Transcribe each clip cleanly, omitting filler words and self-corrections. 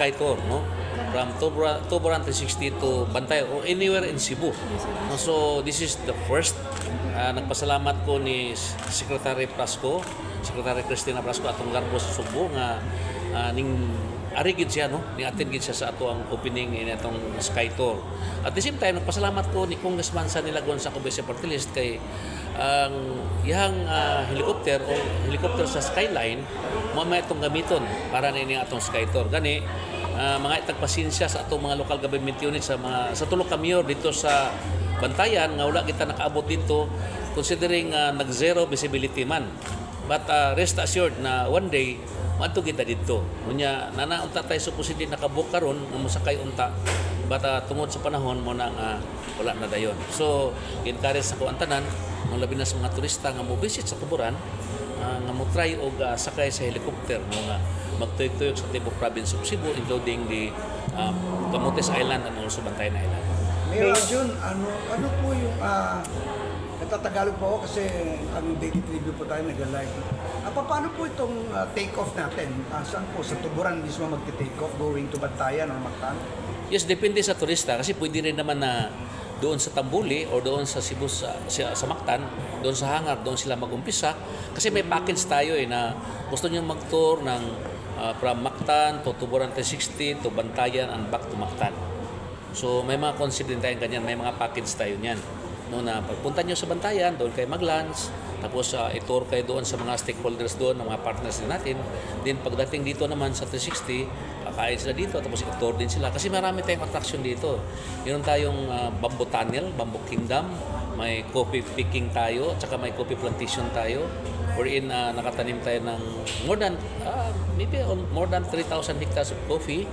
Kaitor, no? From Tuburan 360 to Bantay or anywhere in Cebu. No, so this is the first. Nagpasalamat ko ni Secretary Prasco, Secretary Cristina Prasco atong Garbo sa Subo nga ning ari gid siya, no? Ni attend gid siya sa ato ang opening ini atong Sky Tour. At the same time nagpasalamat ko ni Congressman Sandy Lagon sa Cubese Party List kay ang iyang helicopter sa Skyline mo may itong gamiton para na ini atong Sky Tour. Gani mga itagpasensya sa atong mga local government units sa tulo ka mayor dito sa Bantayan nga wala kita nakaabot dito considering nag-zero visibility man. But rest assured na one day maadto kita dito. Unya nanaunta tayo supposedly nakabook karon nga mosakay unta. But tungod sa panahon mo nang wala na dayon. So encourage sa kuan tanan ang labi na sa mga turista nga mo visit sa Tuburan nga mo try og sakay sa helicopter mo nga magtuyok-tuyok sa Tibok Province of Cebu including the Camotes Island and also Bantayan Island. Mayor Jun, ano po yung natatagalog po ako kasi ang daily review po tayo nag-live. Paano po itong take-off natin? Saan po? Sa Tuburan mismo magti-take off going to Bantayan or Mactan? Yes, depende sa turista kasi pwede rin naman na doon sa Tambuli o doon sa Cebu sa Mactan, doon sa hangar, doon sila mag-umpisa kasi may package tayo na gusto niyo mag-tour ng from Mactan to Tuburan 360 to Bantayan and back to Mactan. So may mga concept din tayong ganyan, may mga package tayo niyan. No, na pagpunta nyo sa Bantayan, doon kayo mag-lunch, tapos i-tour kayo doon sa mga stakeholders doon, ng mga partners din natin. Then pagdating dito naman sa 360, kakain sila dito, tapos i-tour din sila. Kasi marami tayong attraction dito. Meron tayong bamboo tunnel, bamboo kingdom, may coffee picking tayo, at saka may coffee plantation tayo, wherein nakatanim tayo ng more than 3,000 hectares of coffee.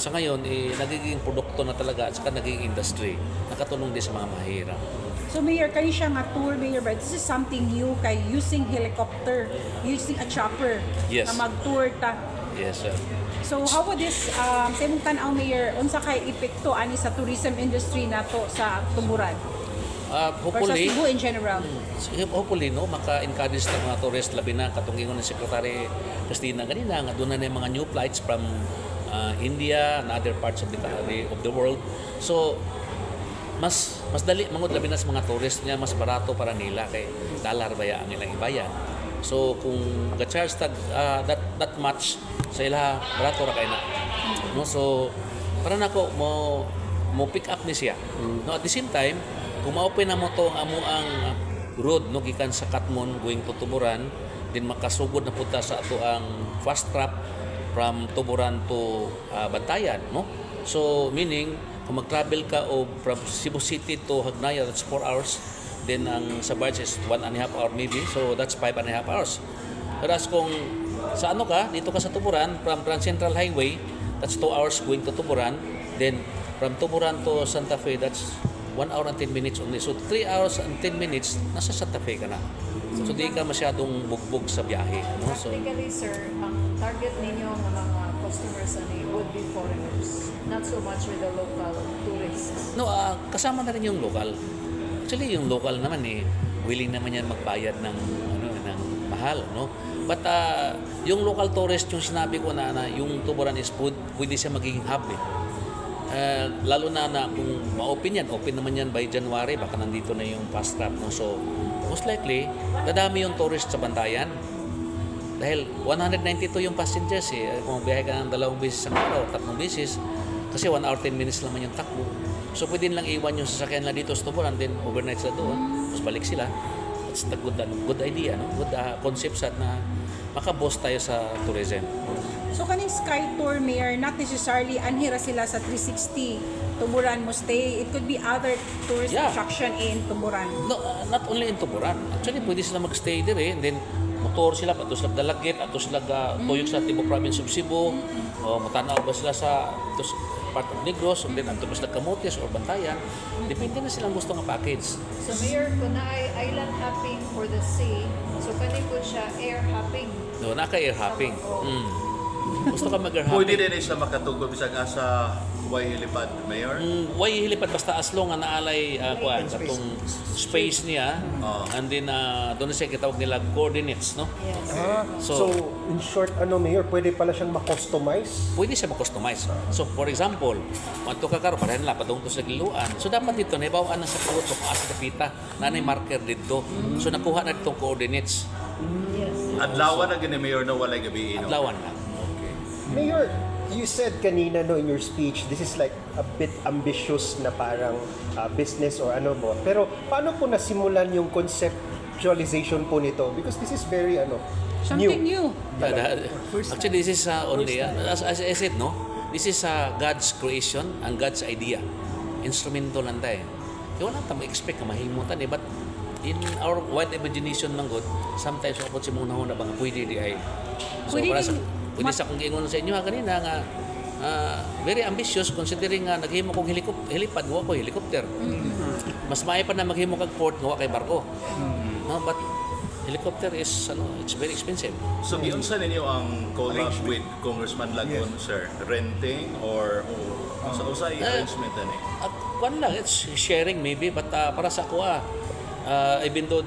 Sa ngayon, nagiging produkto na talaga at saka nagiging industry. Nakatulong din sa mga mahirap. So Mayor, kayo siya nga tour, Mayor, but this is something new kay using helicopter, using a chopper Yes. na mag-tour ta. Yes, sir. So how would this, sa imong tanaw, Mayor, unsa kay epekto ani sa tourism industry nato sa Tuburan? Or sa Hopefully, Cebu in general? no, maka-encourage ng mga tourist, labi na katungingon ng Secretary Cristina ganina, nga doon na yung mga new flights from India and other parts of the world. So mas dali mangod labi na sa mga tourist niya, mas barato para nila kay dollar baya ang ilang ibayan. So kung ga-charge that much sa ila barato ra kay na. No, so para nako mo pick up ni siya. No, at the same time kung ma-open na mo to ang road no gikan sa Katmon going to Tuburan, din makasugod na punta sa ato ang fast trap from Tuburan to Bantayan, no? So meaning kung mag-travel ka o from Cebu City to Hagnaya, that's 4 hours. Then ang sa barge is 1.5 hour maybe, so that's 5.5 hours. Whereas kung sa dito ka sa Tuburan, from Grand Central Highway, that's 2 hours going to Tuburan. Then from Tuburan to Santa Fe, that's 1 hour and 10 minutes only. So 3 hours and 10 minutes, nasa Santa Fe ka na. So di ka masyadong bugbog sa biyahe. No? So, Practically, sir, ang target ninyo ng mga customers would be foreigners, not so much with the local tourists. no, kasama na rin yung local. Actually, yung local naman willing naman yan magbayad ng mahal, no? But yung local tourist, yung sinabi ko na yung Tuburan is pwede siya magiging hub lalo na kung ma-open naman yan by January, baka nandito na yung fast trap, no? So most likely dadami yung tourist sa Bantayan dahil 192 yung passengers kung biyahe ka ng 2 beses sa araw, 3 beses kasi 1 hour 10 minutes naman yung takbo, so pwede lang iwan yung sasakyan nila dito sa Tuburan, then overnight sila doon, tapos balik sila. That's the good idea, no? Good concept na maka-boost tayo sa tourism. So kaning Sky Tour, Mayor, not necessarily anhira sila sa 360 Tuburan mo stay. It could be other tourist attraction in Tuburan. No, not only in Tuburan. Actually, pwede sila magstay dire and then motor sila, pato sila Dalagit, ato sila tuyok sa Tibok Province of Cebu, o matanaw ba sila sa part of Negros, and then ato ba sila Camotes or Bantayan. Depende na silang gusto nga package. So, Mayor, kung na island hopping for the sea, so kani po siya air hopping. No, naka-air hopping. Gusto ka mag-happy. Pwede din siya makatugod bisag asa way hilipad, Mayor. Way hilipad basta as long nga naalay kuan Space. katong space niya and then doon siya kitawag nila coordinates, no? Yes. So- So, in short, Mayor, pwede pala siyang ma-customize? Pwede siya mag-customize. So for example, manto ka karo parehan la padung to sa giluan. So dapat dito nahibawaan na sa pugot kung asa kapita nanay marker dito. So nakuha na ditong coordinates. Yes. Adlawan na gani Mayor na walay gabi no. Adlawan na. Mayor, you said kanina in your speech, this is like a bit ambitious na parang business or mo. Pero paano po nasimulan yung conceptualization po nito? Because this is very Something new. Actually, this is only, as I said, no? This is God's creation and God's idea. Instrumento lang tayo. Kaya wala tayong expect na mahimutan eh. But in our wide imagination ng God, sometimes kapag si muna na bang pwede di ay. So, Pwede para din pwede sa kong ingon sa inyo kanina nga, very ambitious considering nga naghimo kong helipad, gawa ko helicopter. Mas maayo pa na maghimo kag port, gawa kay barko. No, but helicopter is it's very expensive. So giunsa ninyo ang collab with Congressman Lagon, sir? Renting or usay arrangement ani? Kwan lang, it's sharing maybe, but para sa ako even though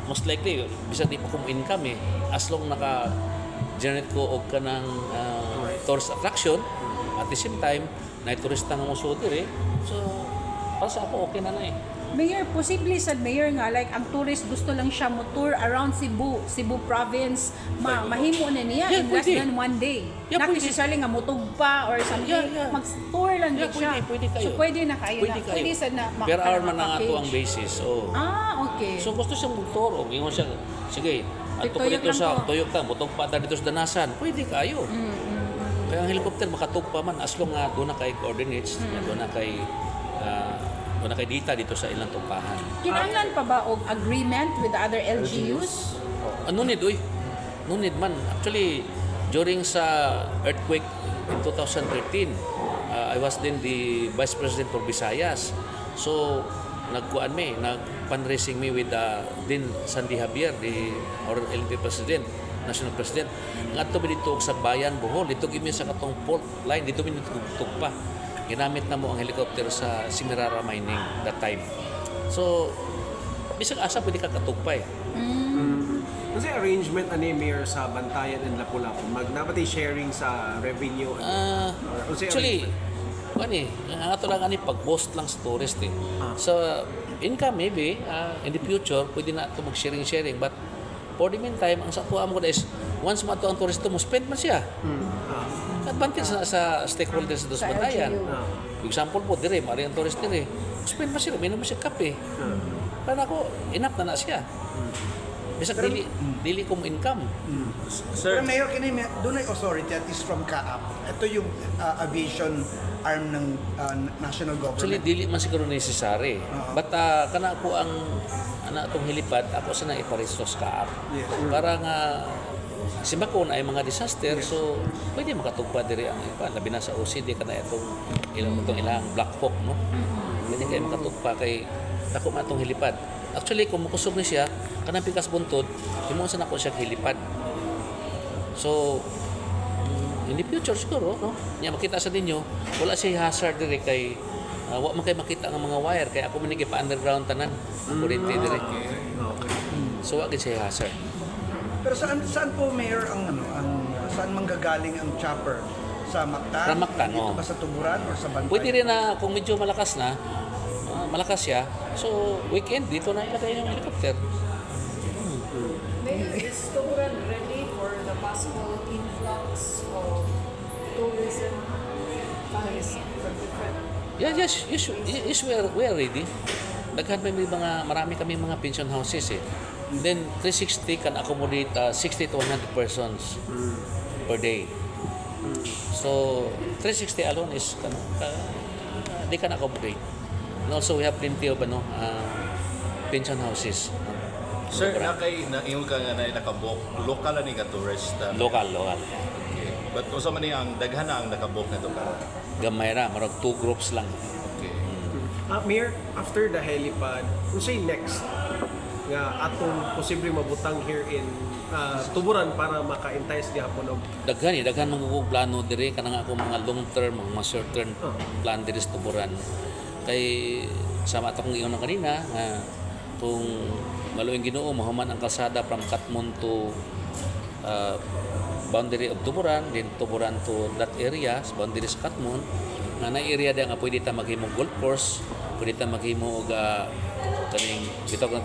most likely, bisag di pa kong income as long naka-generate ko og ka ng tourist attraction, at the same time, na turista nga musuot so para sa ako okay na Mayor, posible sa mayor nga, like, ang tourist gusto lang siya mo-tour around Cebu province, mahimo na niya Yeah, in less pwede. than 1 day. Yeah, Not pwede. necessarily nga mutugpa or something. Yeah. Mag-tour lang Yeah, din siya. pwede kayo. So, pwede na kayo Pwede na. kayo. Pwede sa na Per hour man ang package. ato ang basis. Okay. So gusto siyang magturo. Ingon siya, sige, ato ko Tuyok dito lang sa to. tuyok ta, butog pa ta dito sa Danasan. Pwede kayo. Kaya ang helicopter makatugpa man as long nga doon na kay coordinates, doon na kay data dito sa ilang tumpahan. Kinahanglan pa ba og agreement with the other LGUs? No need, uy. No need man. Actually, during sa earthquake in 2013, I was then the Vice President for Visayas. So, nag-fundraising me with din Sandy Javier, our LNP President, National President. Nga ito dito sa bayan, Bohol. Dito kami sa katong fault line. Dito kami pa. Ginamit na mo ang helicopter sa Simirara Mining that time. So, bisag asa pwede ka katugpa Kasi arrangement Mayor sa Bantayan and Lapu-Lapu, dapat sharing sa revenue. Actually, ang ato lang pag-boast lang sa tourist So, income maybe, in the future, pwede na ito mag-sharing, but for the meantime, ang sa kuha mo is, once mo ito ang tourist mo, spend man siya. Advantage sa stakeholders sa Bantayan. Example po, mari ang tourist spend man siya, minom mo siya kape. Para ako, enough na siya. Bisag dili ko mo income. Sir, Pero Mayor, doon ay authority at least from CAAP. Ito yung aviation arm ng national Actually, government. dili man siguro necessary. But kana ko ang atong hilipad, ako sa nang iparistos kaap. Yes. Para nga si Macon ay mga disaster, so pwede makatugpa diri ang labi na sa OCD kana itong ilang Black Hawk, no? Pwede kayo makatugpa kay dako man atong hilipad. Actually, kung makusog ni siya, kanang pikas buntod, himo sa nako siya hilipad. So, in the future siguro, no? Nya makita sa ninyo, wala siya hazard diri kay wa man kay makita ang mga wire kay ako man pa underground tanan ang kuryente diri. So wa gid siya hazard. Pero saan po Mayor ang saan manggagaling ang chopper? Sa Mactan? From Mactan, Dito oo. ba sa Tuburan or sa Bantay? Pwede rin na kung medyo malakas na, malakas siya. So weekend dito na ilagay yung helicopter. Mayor, is Tuburan ready for the possible influx of tourism coming in from different? Yes, we are ready. Daghan marami kami mga pension houses Then 360 can accommodate 60 to 100 persons per day. So 360 alone is they can accommodate. And also we have plenty of pension houses. sir, naingon ka nga na nakabok, local ni ka tourist. Local. Okay. But kung sa man ang daghan na ang nakabok na to ka. Gamay ra, marag 2 groups lang. Okay. Mayor, after the helipad, kung say next, nga atong posible mabutang here in Tuburan para maka-entice gihapon og Daghan mga plano diri kanang ako mga long term, mga short term plan diri sa Tuburan. Kay sama ta kong ingon kanina nga kung maluing Ginoo mahuman ang kalsada from Katmon to boundary of Tuburan, then Tuburan to that area, sa boundary sa Katmon, nga na area da nga pwede ta maghimo golf course, pwede ta maghimo og kaning bitaw ko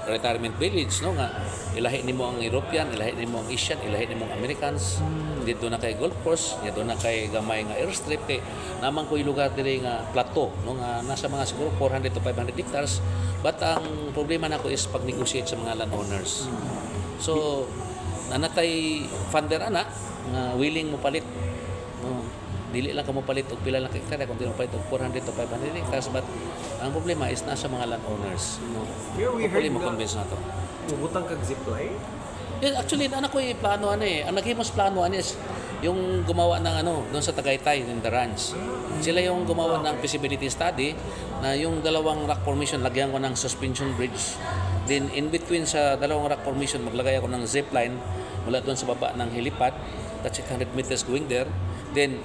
retirement village, no, nga ilahi nimo ang European, ilahi nimo ang Asian, ilahi nimo ang Americans. Dito na kay golf course, dito na kay gamay nga airstrip, kay namang ko'y lugar diri nga plateau, no, nga nasa mga siguro 400 to 500 hectares. But ang problema nako is pag-negotiate sa mga landowners. So nanatay funder ana nga willing mo palit, no, dili lang ka mo palit og pila lang ka hektarya, kundi mo palit og 400 to 500 hectares. But ang problema is nasa mga landowners, no. Here we Hopefully heard mo nga- convince na to. mubutang kag zipline. Yeah, actually, anak ko plano ang naghimos plano is yung gumawa ng doon sa Tagaytay, in the ranch. Sila yung gumawa ng feasibility study na yung dalawang rock formation, lagyan ko ng suspension bridge. Then, in between sa dalawang rock formation, maglagay ako ng zip line mula doon sa baba ng helipad. That's 800 meters going there. Then,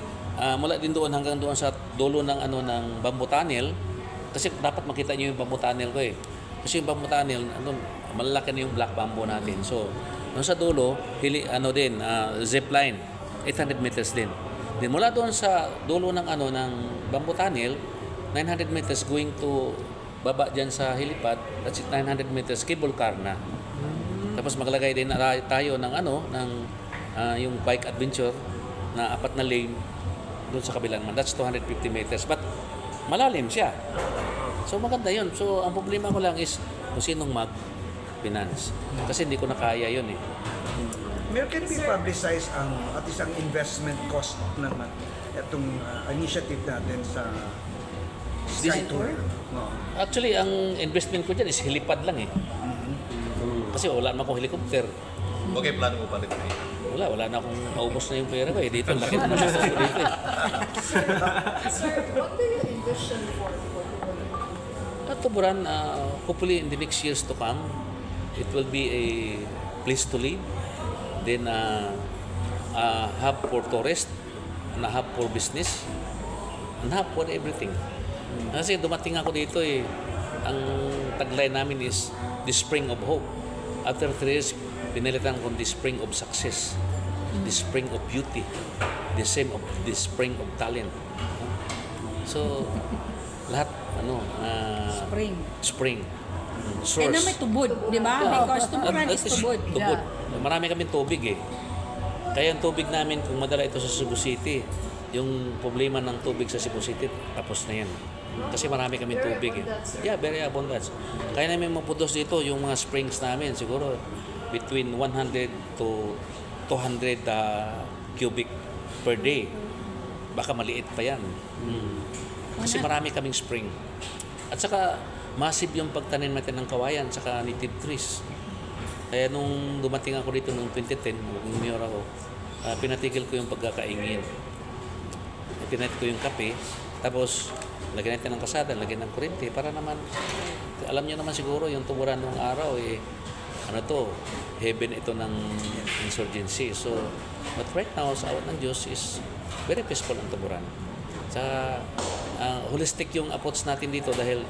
mula din doon hanggang doon sa dulo ng ng bamboo tunnel. Kasi dapat makita niyo yung bamboo tunnel ko eh. Kasi yung bamboo tunnel, malalaki na yung black bamboo natin. So, doon sa dulo, zip line, 800 meters din. Then mula doon sa dulo ng ng bamboo tunnel, 900 meters going to baba diyan sa helipad, that's 900 meters cable car na. Tapos maglagay din tayo ng yung bike adventure na 4 na lane doon sa kabilang man. That's 250 meters. But malalim siya. So maganda yun. So ang problema ko lang is kung sinong mag-finance. Kasi hindi ko na kaya yun eh. Mayor, can we publicize at isang investment cost ng itong initiative natin sa Sky Tour? No. Actually, ang investment ko dyan is helipad lang eh. Kasi wala naman akong helicopter. Okay, plano mo palit na Wala na akong maubos na yung pera ko eh. Dito, laki na masustos ko dito eh. Sir, what do you envision for Tuburan? At Tuburan, hopefully in the next years to come, it will be a place to live. Then a hub for tourists, and a hub for business, and a hub for everything. Kasi dumating ako dito eh, ang tagline namin is the spring of hope. After 3 years, pinalitan ko the spring of success, the spring of beauty, the spring of talent. So, lahat spring. Kaya na may tubod, di ba? Because Tuburan is tubod. Tubod. Marami kaming tubig eh. Kaya ang tubig namin, kung madala ito sa Cebu City, yung problema ng tubig sa Cebu City, tapos na yan. Kasi marami kaming tubig eh. Yeah, very abundant. Kaya namin mapudos dito yung mga springs namin, siguro between 100 to 200 cubic per day. Baka maliit pa yan. Kasi marami kaming spring. At saka, massive yung pagtanim natin ng kawayan saka native trees. Kaya nung dumating ako dito noong 2010, nung mayor ako, pinatigil ko yung pagkakaingin. Tinatigil ko yung kape, tapos lagyan natin ng kasada, lagyan ng kuryente, para naman, alam niyo naman siguro yung Tuburan nung araw, heaven ito ng insurgency. So, but right now, sa awat ng Diyos is very peaceful ang Tuburan. Sa holistic yung approach natin dito dahil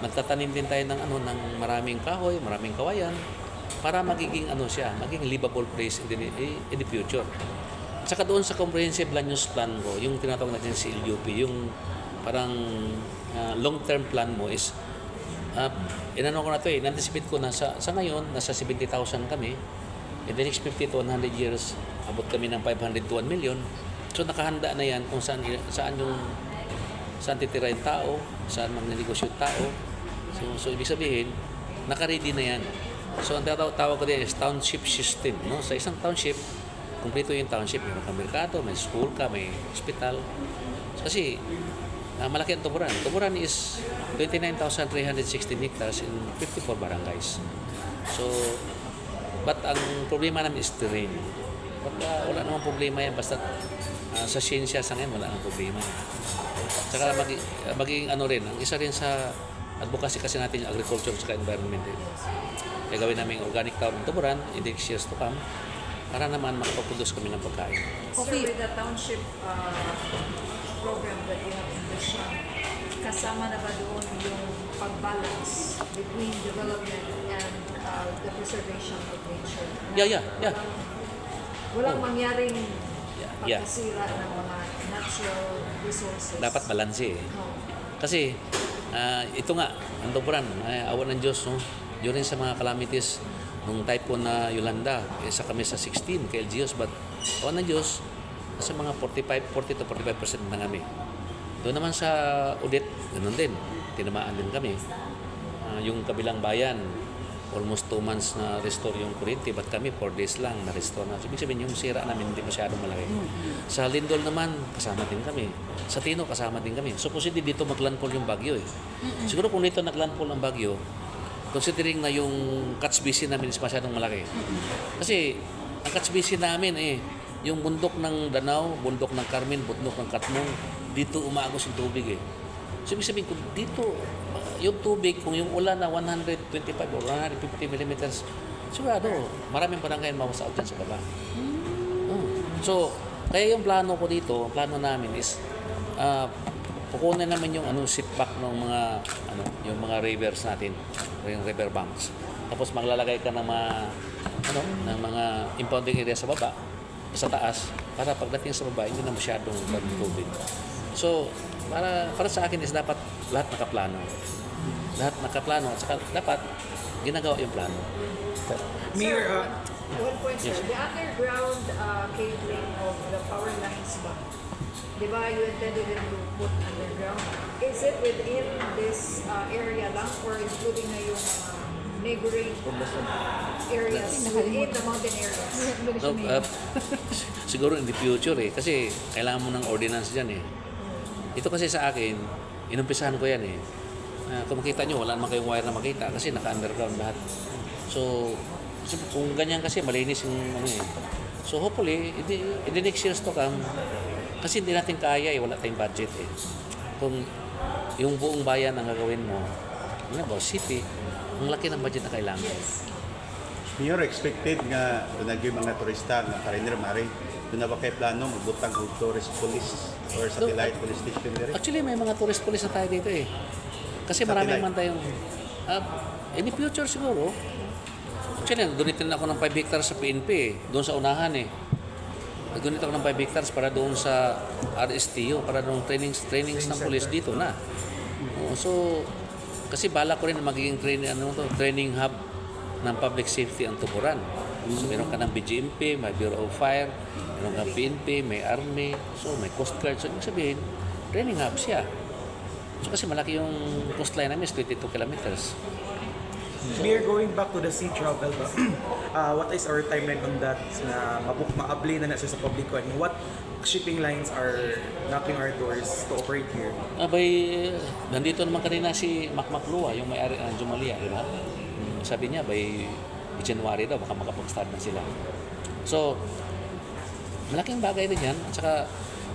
nagtatanim din tayo ng maraming kahoy, maraming kawayan para magiging maging livable place in the future. Saka doon sa comprehensive land use plan ko, yung tinatawag natin si LUP, yung parang long-term plan mo is inano ko na to anticipate ko na sa ngayon nasa 70,000 kami. In the next 50 to 100 years, abot kami ng 500 to 1 million. So nakahanda na yan kung saan titira yung tao, saan magnegosyo yung tao. So ibig sabihin, naka-ready na yan. So ang tawag ko din is township system. No? Sa isang township, kumpleto yung township. Meron kang merkado, may school ka, may hospital. Kasi malaki ang Tuburan. Tuburan is 29,316 hectares in 54 barangays. So, but ang problema namin is terrain. But wala namang problema yan. Basta sa siyensya sa ngayon, wala namang problema. Saka maging ang isa rin sa advocacy kasi natin yung agriculture sa environment. Kaya gawin namin organic town ng Tuburan in the years to come para naman makaproduce kami ng pagkain. Sir, with the township program that you have envisioned, kasama na ba doon yung pag-balance between development and the preservation of nature? Yeah. Walang mangyaring Yeah. pagkasira ng mga natural resources. Dapat balanse eh. No. Kasi ito nga, ang Tuburan, awan ng Diyos, no? During sa mga calamities, nung typhoon na Yolanda, isa kami sa 16 kay LGUs, but awan ng Diyos, nasa mga 40 to 45% na kami. Doon naman sa Udet, ganun din, tinamaan din kami. Yung kabilang bayan, almost 2 months na restore yung kuryente, but kami 4 days lang na-restore na. So, ibig sabihin, yung sira namin hindi masyadong malaki. Sa Lindol naman, kasama din kami. Sa Tino, kasama din kami. So, posible dito maglandfall yung bagyo eh. Siguro kung dito naglandfall ang bagyo, considering na yung catch basin namin is masyadong malaki. Kasi, ang catch basin namin yung bundok ng Danau, bundok ng Carmen, bundok ng Katmon, dito umaagos yung tubig eh. So, ibig sabihin, kung dito, yung tubig, kung yung ulan na 125 or 150 millimeters, sigurado, maraming barangay mawasaot dyan sa baba. So, kaya yung plano ko dito, ang plano namin is, pukunan naman yung setback ng mga, yung mga rivers natin, yung river banks. Tapos maglalagay ka ng mga impounding area sa baba, sa taas, para pagdating sa baba, hindi na masyadong tubig. So, para sa akin is dapat lahat nakaplano. Lahat nakaplano at saka dapat ginagawa yung plano. Sir, one point, sir. The underground cabling of the power lines ba? Di ba you intended it to put underground? Is it within this area lang or including na yung neighboring areas within the mountain areas? No, siguro in the future kasi kailangan mo ng ordinance dyan Ito kasi sa akin, inumpisahan ko yan kung makita nyo, wala naman kayong wire na makita kasi naka-underground lahat. So kung ganyan kasi, malinis yung So hopefully, in the next years to come, kasi hindi natin kaya wala tayong budget Kung yung buong bayan ang gagawin mo, city, ang laki ng budget na kailangan. Mayor, expected nga doon yung mga turista nga kariner mari doon na ba kayo plano magbutang og tourist police or satellite police station dire? Actually, may mga tourist police na tayo dito Kasi marami Satellite. man tayong in the future siguro. Actually, donitin ako ng 5 hectares sa PNP doon sa unahan Nag-donate ako ng 5 hectares para doon sa RSTO, para doon trainings ng police dito na. So, kasi bala ko rin na magiging training hub ng public safety ang Tuburan. So, meron ka ng BGMP, may Bureau of Fire, meron ka PNP, may Army, so may Coast Guard. So, ibig sabihin, training hub siya. So, kasi malaki yung coastline namin is 22 kilometers. We are going back to the sea travel ba? What is our timeline on that na maabli na siya sa publiko and what shipping lines are knocking our doors to operate here? Nandito naman kanina si Maclua, yung may-ari ng Jumalia, di ba? Sabi niya, by January daw, baka makapag-start na sila. So, malaking bagay din yan. At saka,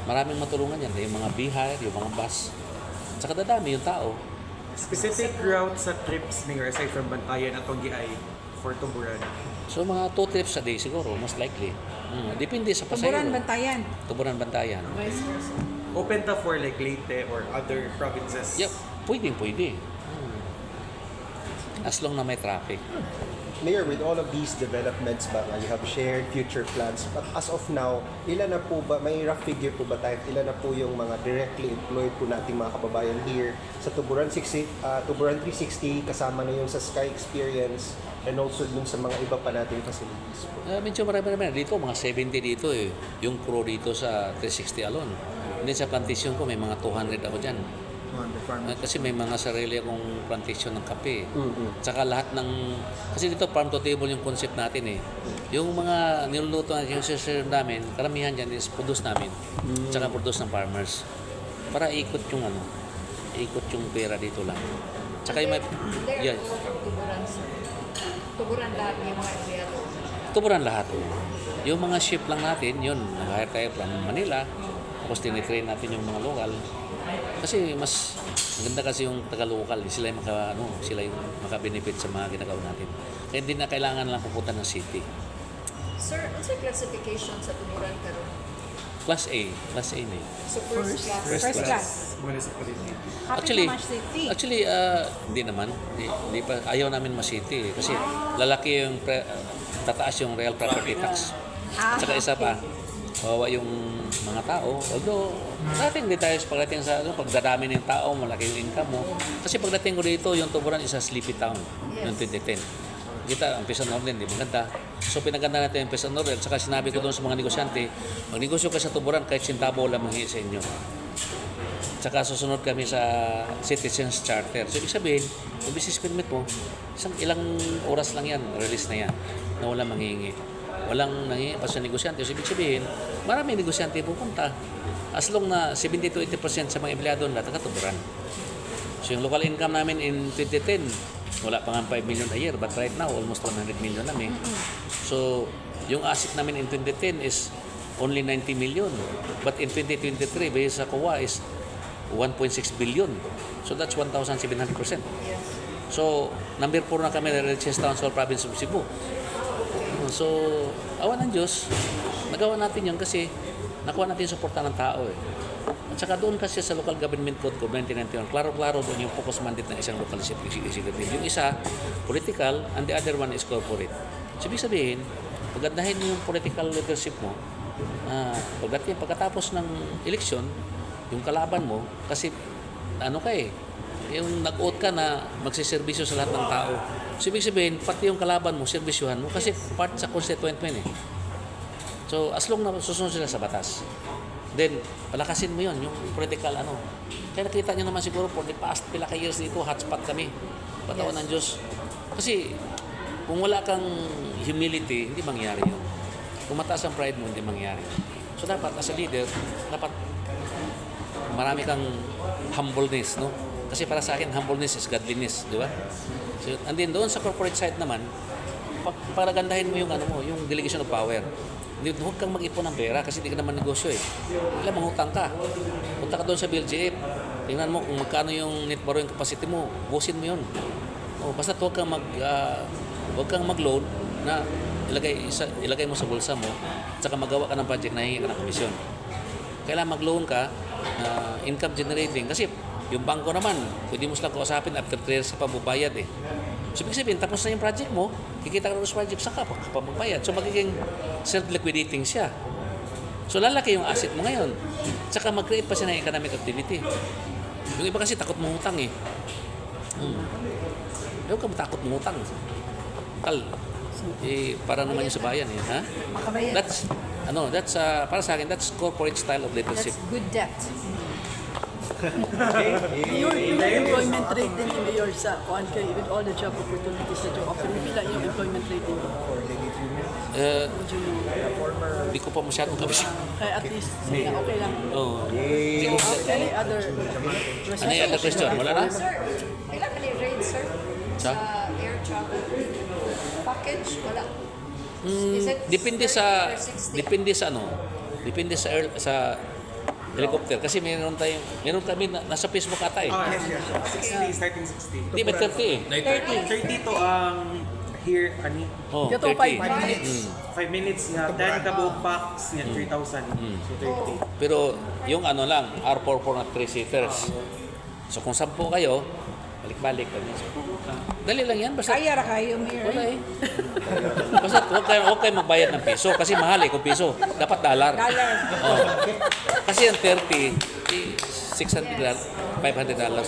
maraming matulungan yan. Yung mga beehive, yung mga bus. At saka dadami yung tao. Specific route sa trips, Mayor, aside from Bantayan at Togiay for Tuburan? So, mga 2 trips a day siguro, most likely. Depende sa pasayro. Tuburan-Bantayan. Tuburan-Bantayan. Vice versa. Open ta for like Leyte or other provinces? Yep, pwede. As long na may traffic. Mayor, with all of these developments ba, you have shared future plans, but as of now, ilan na po ba, may rough figure po ba tayo, ilan na po yung mga directly employed po nating mga kababayan here sa Tuburan 360, kasama na yung sa Sky Experience, and also dun sa mga iba pa nating facilities po? Medyo marami. Dito, mga 70 dito yung crew dito sa 360 alone. Hindi sa plantation ko, may mga 200 ako dyan. Kasi may mga sarili akong plantation ng kape. Tsaka lahat kasi dito farm to table yung concept natin Yung mga niluluto natin, yung sir namin, karamihan dyan is produce namin. Tsaka produce ng farmers. Para ikot yung pera dito lang. Tsaka yung may... They're all from Tuburan, sir. Tuburan lahat yung mga empleyado. Tuburan lahat. Yung mga ship lang natin, yun, nag-hire tayo from Manila. Tapos tinitrain natin yung mga local. Kasi mas maganda kasi yung taga-local. Sila yung sila yung maka-benefit sa mga ginagawa natin. Kaya hindi na kailangan lang pupunta ng city. Sir, ano sa classification sa tuburan karon? Class A na yun. So first class. First class. Municipality. Happy naman city. Actually, hindi naman. Hindi pa, ayaw namin ma-city. Kasi lalaki yung, tataas yung real property tax. At saka isa pa, kawawa yung mga tao. Although, dating di tayo pagdating sa pagdadami ng tao, malaki yung income mo. Kasi pagdating ko dito, yung Tuburan is a sleepy town noong 2010. Kita, ang Pesan Northern, di maganda. So, pinaganda natin yung Pesan Northern. Saka sinabi ko doon sa mga negosyante, magnegosyo ka sa Tuburan kahit sintabo lang manghihi sa inyo. Saka susunod kami sa Citizens Charter. So, ibig sabihin, yung business permit mo, ilang oras lang yan, release na yan, na walang manghihingi. Walang nanghihingi pa sa negosyante. So, ibig sabihin, maraming negosyante pupunta. As long na 70 to 80% sa mga empleyado na taga-Tuburan. So, yung local income namin in 2010, wala pa nga 5 million a year, but right now, almost 100 million namin. So, yung asset namin in 2010 is only 90 million. But in 2023, based sa COA, is 1.6 billion. So, that's 1,700%. So, number 4 na kami na richest town sa province of Cebu. So, awan ng Diyos, nagawa natin yun kasi nakuha natin yung suporta ng tao eh. At saka doon kasi sa Local Government Code of 1991, klaro-klaro doon yung focus mandate ng isang local executive. Yung isa, political, and the other one is corporate. So, ibig sabihin, pagandahin mo yung political leadership mo, pagkatapos ng eleksyon, yung kalaban mo, kasi yung nag-oath ka na magsiservisyo sa lahat ng tao. So, ibig sabihin, pati yung kalaban mo, servisyohan mo, kasi part sa constituent mo yun eh. So, as long na susunod sila sa batas, then, palakasin mo yun, yung political Kaya nakita nyo naman siguro for the past pila ka years dito, hotspot kami. Patawan ng Diyos. Kasi, kung wala kang humility, hindi mangyari yun. Kung mataas ang pride mo, hindi mangyari. So, dapat, as a leader, dapat marami kang humbleness, no? Kasi para sa akin, humbleness is godliness, di ba? So, and then doon sa corporate side naman, pagpagandahin mo yung yung delegation of power. Huwag kang mag-ipon ng pera kasi hindi ka naman negosyo eh. Kailan mangutang ka. Punta ka doon sa BLGF. Tingnan mo kung magkano yung net borrowing capacity mo. Busin mo yun. Basta huwag kang mag-loan na ilagay mo sa bulsa mo at saka magawa ka ng project na hihingi ka ng komisyon. Kailangan mag-loan ka na income generating kasi yung bangko naman, pwede mo silang kausapin after 3 years ka pa bubayad eh. So, ibig sabihin, tapos na yung project mo, kikita ka na sa project, saka pa magbayad. So, magiging self-liquidating siya. So, lalaki yung asset mo ngayon. Saka mag-create pa siya ng economic activity. Yung iba kasi takot mangutang eh. Huwag ka matakot mangutang. Para naman yung sa bayan eh. Ha? That's para sa akin, that's corporate style of leadership. That's good debt. Yung employment rate din ni Mayor sa kuan kay with all the job opportunities that you're offering, pila yung employment rate din? Would you know? Hindi ko pa masyadong kabisip. Kaya at least, okay lang. Oo. Any other Ano yung other question? Wala na? Sir, kailan ka ni-raid, sir? Sa? Air travel package? Wala. Is it Depende 30 sa or 60? Depende sa helicopter kasi meron kami nasa Facebook ata eh. Yes. 60, starting 60. Hindi ba 30 eh? 30 to here, Oh, Ito, 30. 5 minutes. 5 minutes nga. Then kabuok packs nga, 3,000. So 30. Pero yung lang, R44 na 3-seaters. So kung 10 kayo, balik-balik. Dali lang yan. Basta Kaya ra kayo, Mayor. wala eh. Basta huwag kayo magbayad ng piso kasi mahal eh kung piso. Dapat dollar. Dollar. Oh. Kasi yung 30, $600, $500